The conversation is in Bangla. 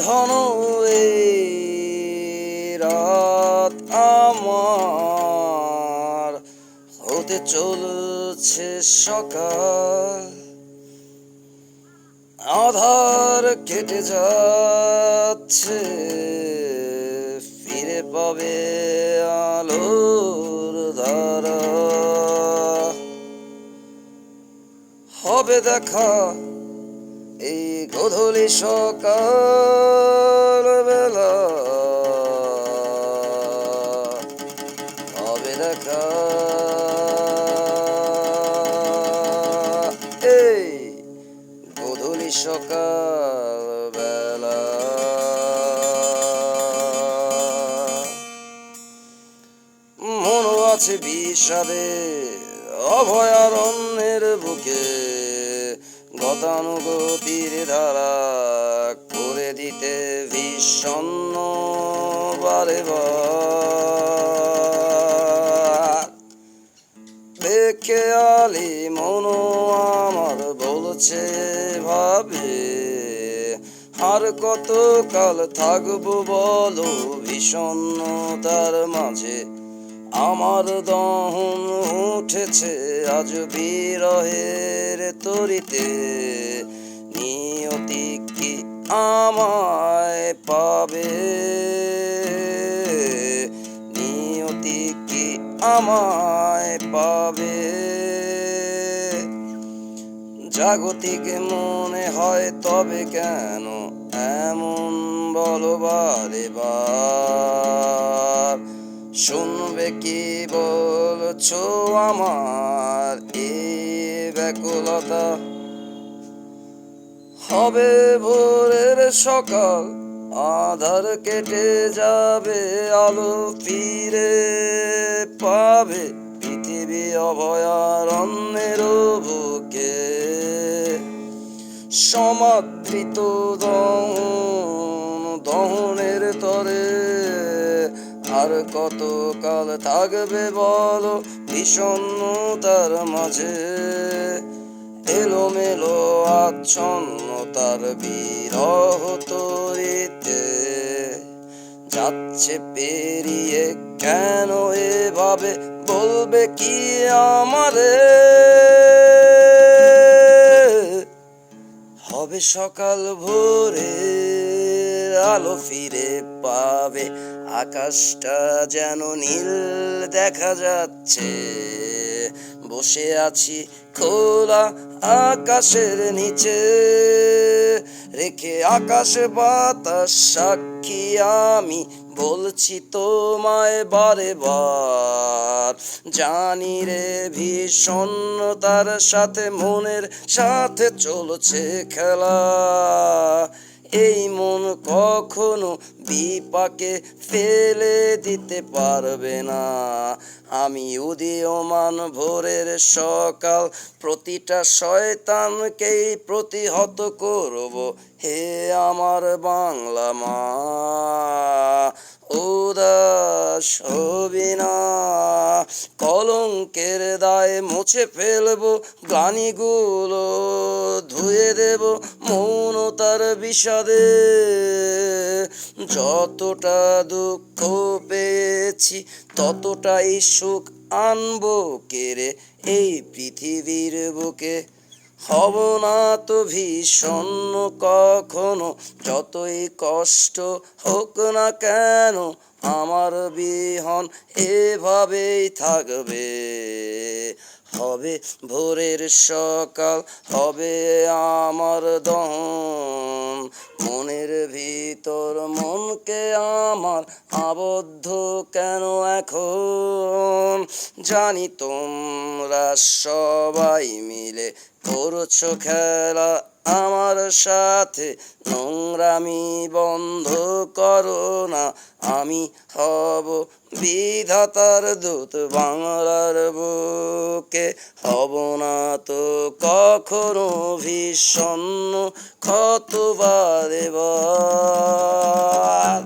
ঘন এই রাত আমার হতে চলছে সকাল, আধার কেটে যাচ্ছে, ফিরে পাবে আলোর ধারা। হবে দেখা এই গোধূলি সকাল বেলা, হবে দেখা এই গোধূলি সকাল বেলা। মনও আছে বিষাদে অভয়ারণ্যের বুকে, গতানুগতির ধারা করে দিতে বিষণ্ণ বারে বার। বেখেয়ালি মনও আমার বলছে ভাবে, আর কতকাল থাকবো বলো বিষণ্ণতার মাঝে। আমার দহন উঠেছে আজ বিরহের তরিতে, নিয়তি কি আমায় পাবে, নিয়তি কি আমায় পাবে। জাগতিক মনে হয় তবে কেন এমন বলো বারে বার। শুনবে কি বলছো আমার এই ব্যাকুলতা। হবে ভোরের সকাল, আধার কেটে যাবে, আলো ফিরে পাবে পৃথিবী অভয়ারণ্যের বুকে। সমাদৃত দহনের তরে আর কতকাল থাকবে বলো বিষণ্ণতার মাঝে। এলোমেলো আচ্ছন্নতার বিরহ তরিতে যাচ্ছে পেরিয়ে কেন এভাবে, বলবে কি আমারে। হবে সকাল ভোরে আলো ফিরে পাবে, আকাশটা যেন নীল দেখা যাচ্ছে। বসে আছি খোলা আকাশের নিচে, রেখে আকাশে বাতাস সাক্ষী আমি বলছি তোমায় বারে বার। জানি রে বিষণ্ণতার সাথে মনের সাথে চলছে খেলা, এই মন কখনো বিপাকে ফেলে দিতে পারবে না। আমি উদীয়মান ভোরের সকাল, প্রতিটা শয়তানকেই প্রতিহত করব হে আমার বাংলা মা। উদাস হবি না, কলঙ্কের দায় মুছে ফেলবো, গ্লানিগুলো ধুয়ে দেব মৌনতার বিষাদে। যতটা দুঃখ পেয়েছি ততটাই সুখ আনবো কেড়ে এই পৃথিবীর বুকে। হব না তো ভীষণ কখনো, যতই কষ্ট হোক না কেন আমার বিহন এভাবেই থাকবে। হবে ভোরের সকাল, হবে আমার দহন, মনের ভিতর মনকে আমার আবদ্ধ কেন এখন। জানি তোমরা সবাই মিলে করছো খেলা আমার সাথে, নোংরামি বন্ধ করো না। আমি হব বিধাতার দূত বাংলার বুকে, হব না তো কখনো বিষণ্ণ ক্ষত বারে বার।